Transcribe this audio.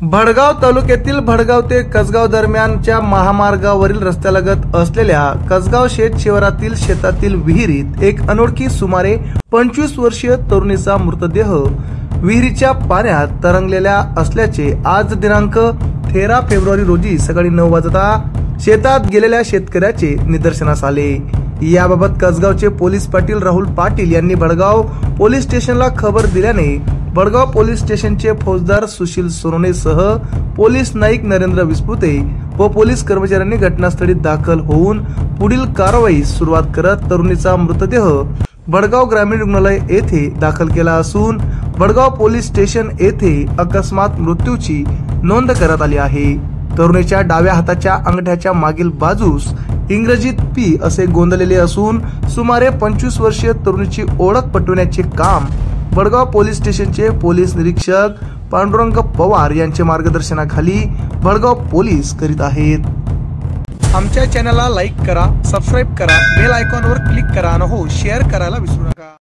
भडगाव तालुक्यातील भडगाव ते कसगाव दरम्यानच्या महामार्गावरील रस्त्यालगत असलेल्या कसगाव शेत शिवारातील शेतातील विहिरीत एक अनोळखी सुमारे 25 वर्षीय तरुणीचा मृतदेह विहिरीच्या पाण्यात तरंगलेला असल्याचे आज दिनांक 13 फेब्रुवारी रोजी सकाळी 9 वाजता शेतात गेलेल्या शेतकऱ्याचे निदर्शनास आले। याबाबत कसगावचे पोलीस पाटील राहुल पाटील यांनी भडगाव पोलीस स्टेशनला खबर दिल्याने भडगाव पोलीस स्टेशनचे फौजदार सुशील सोनोने सह पोलीस नाईक नरेंद्र विस्पुते व पोलीस कर्मचाऱ्यांनी घटनास्थळी दाखल होऊन पुढील कारवाई सुरुवात करत तरुणीचा मृतदेह भडगाव ग्रामीण रुग्णालय येथे दाखल केला असून भडगाव पोलीस स्टेशन येथे अकस्मात मृत्यूची नोंद करण्यात आली आहे। तरुणीच्या डाव्या हाताच्या अंगठ्याच्या मागील बाजूस इंग्रजीत पी असे गोंदलेले असून सुमारे 25 वर्षीय तरुणीची ओळख पटवण्याचे काम भडगाव पोलीस स्टेशनचे पोलीस निरीक्षक पांडुरंग पवार यांच्या मार्गदर्शनाखाली भडगाव पोलीस करीत आहेत। आमच्या चॅनलला लाईक करा, सबस्क्राइब करा, बेल आयकॉनवर क्लिक करा आणि हो शेअर करायला विसरू नका।